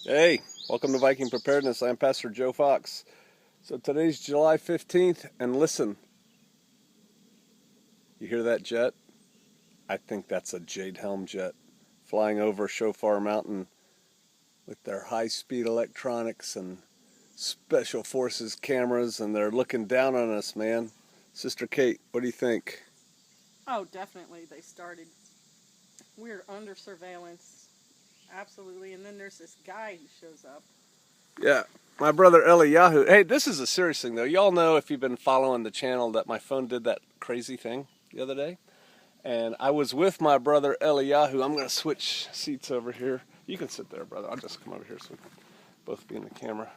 Hey, welcome to Viking Preparedness. I'm Pastor Joe Fox. So today's July 15th, and listen, you hear that jet? I think that's a Jade Helm jet flying over Shofar Mountain with their high-speed electronics and special forces cameras, and they're looking down on us, man. Sister Kate, what do you think? Oh, definitely. They started. We're under surveillance. Absolutely. And then there's this guy who shows up. Yeah, my brother Eliyahu. Hey, this is a serious thing, though. Y'all know, if you've been following the channel, that my phone did that crazy thing the other day. And I was with my brother Eliyahu. I'm going to switch seats over here. You can sit there, brother. I'll just come over here so we can both be in the camera.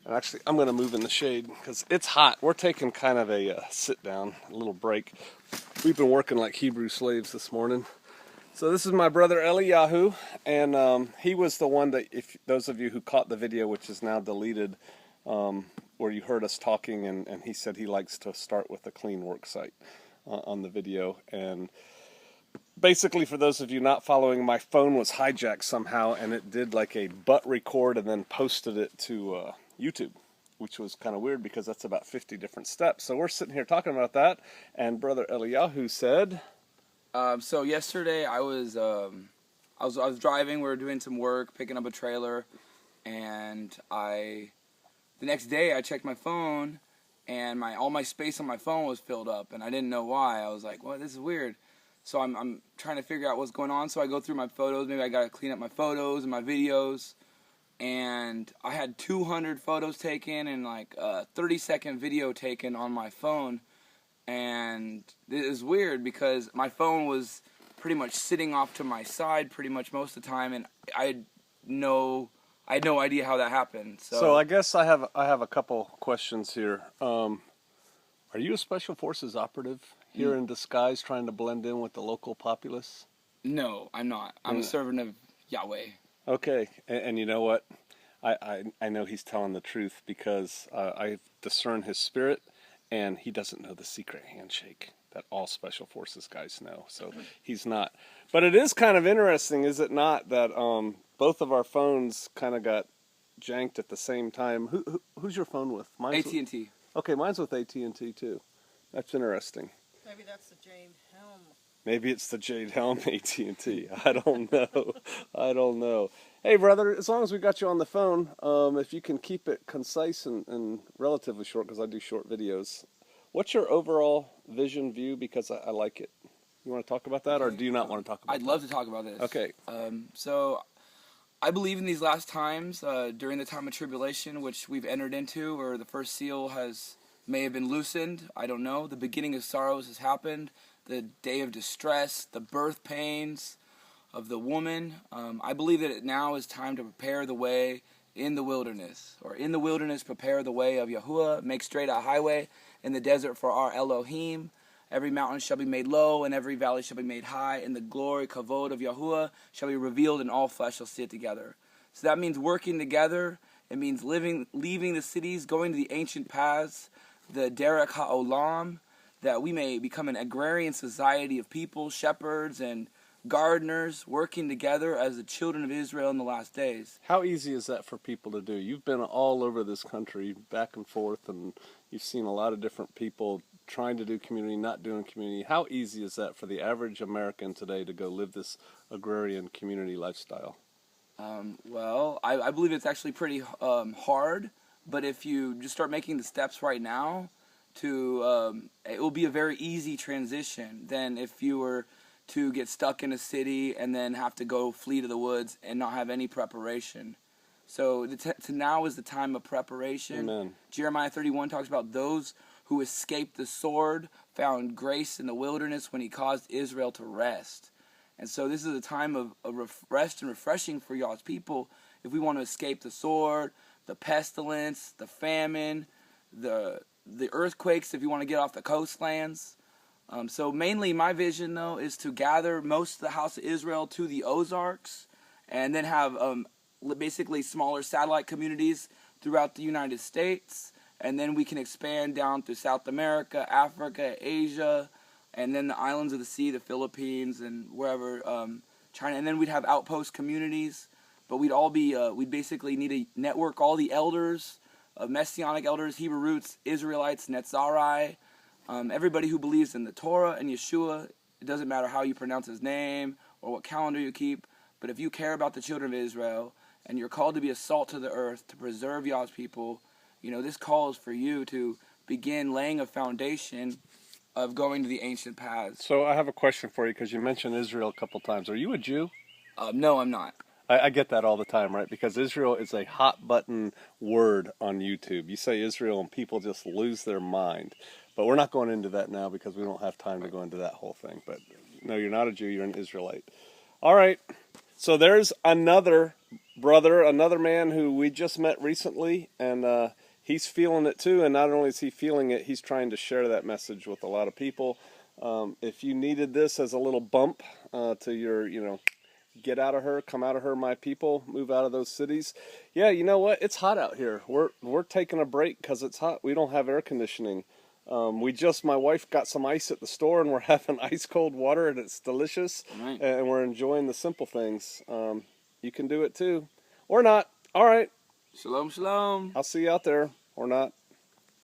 And actually, I'm going to move in the shade because it's hot. We're taking kind of a sit down, a little break. We've been working like Hebrew slaves this morning. So this is my brother Eliyahu, and he was the one that, if those of you who caught the video, which is now deleted, where you heard us talking, and he said he likes to start with a clean work site on the video. And basically, for those of you not following, my phone was hijacked somehow, and it did like a butt record and then posted it to YouTube, which was kind of weird because that's about 50 different steps. So we're sitting here talking about that, and brother Eliyahu said, So yesterday I was driving. We were doing some work, picking up a trailer, and the next day I checked my phone, and all my space on my phone was filled up, and I didn't know why. I was like, "Well, this is weird." So I'm trying to figure out what's going on. So I go through my photos. Maybe I gotta clean up my photos and my videos. And I had 200 photos taken and like a 30-second video taken on my phone. And it was weird because my phone was pretty much sitting off to my side pretty much most of the time, and I had no idea how that happened. So I guess I have a couple questions here. Are you a special forces operative here in disguise, trying to blend in with the local populace? No, I'm not. I'm a servant of Yahweh. Okay, and you know what? I know he's telling the truth because I discern his spirit, and he doesn't know the secret handshake that all special forces guys know. So he's not. But it is kind of interesting, is it not, that both of our phones kind of got janked at the same time. Who's your phone with? Mine's AT&T. Okay, mine's with AT&T too. That's interesting. Maybe that's the Jade Helm. Maybe it's the Jade Helm AT&T. I don't know. I don't know. Hey, brother, as long as we got you on the phone, if you can keep it concise and relatively short, because I do short videos, what's your overall vision view? Because I like it. You want to talk about that, or do you not want to talk about I'd that? love to talk about this. Okay. So I believe in these last times, during the time of tribulation, which we've entered into, where the first seal may have been loosened. I don't know. The beginning of sorrows has happened. The day of distress, the birth pains of the woman. I believe that now is time to prepare the way in the wilderness. Or in the wilderness, prepare the way of Yahuwah. Make straight a highway in the desert for our Elohim. Every mountain shall be made low, and every valley shall be made high, and the glory, kavod of Yahuwah shall be revealed, and all flesh shall see it together. So that means working together. It means leaving the cities, going to the ancient paths, the derek ha'olam, that we may become an agrarian society of people, shepherds and gardeners, working together as the children of Israel in the last days. How easy is that for people to do? You've been all over this country, back and forth, and you've seen a lot of different people trying to do community, not doing community. How easy is that for the average American today to go live this agrarian community lifestyle? Well, I believe it's actually pretty hard, but if you just start making the steps right now, it will be a very easy transition than if you were to get stuck in a city and then have to go flee to the woods and not have any preparation. So now is the time of preparation. Amen. Jeremiah 31 talks about those who escaped the sword found grace in the wilderness when he caused Israel to rest. And so this is a time of rest and refreshing for y'all's people if we want to escape the sword, the pestilence, the famine, the earthquakes, if you want to get off the coastlands. So mainly my vision, though, is to gather most of the house of Israel to the Ozarks and then have basically smaller satellite communities throughout the United States. And then we can expand down through South America, Africa, Asia, and then the islands of the sea, the Philippines, and wherever, China. And then we'd have outpost communities but we'd basically need to network all the elders, Messianic elders, Hebrew roots, Israelites, Netzarai, everybody who believes in the Torah and Yeshua. It doesn't matter how you pronounce his name or what calendar you keep, but if you care about the children of Israel and you're called to be a salt to the earth, to preserve Yah's people, this call is for you to begin laying a foundation of going to the ancient paths. So I have a question for you because you mentioned Israel a couple times. Are you a Jew? No, I'm not. I get that all the time, right? Because Israel is a hot button word on YouTube. You say Israel and people just lose their mind. But we're not going into that now because we don't have time to go into that whole thing. But no, you're not a Jew, you're an Israelite. All right. So there's another brother, another man who we just met recently, and he's feeling it too. And not only is he feeling it, he's trying to share that message with a lot of people. If you needed this as a little bump to your, get out of her, come out of her, my people, move out of those cities. Yeah, you know what? It's hot out here. We're taking a break because it's hot. We don't have air conditioning. My wife got some ice at the store, and we're having ice cold water, and it's delicious. Right. And we're enjoying the simple things. You can do it too, or not. All right. Shalom, shalom. I'll see you out there, or not.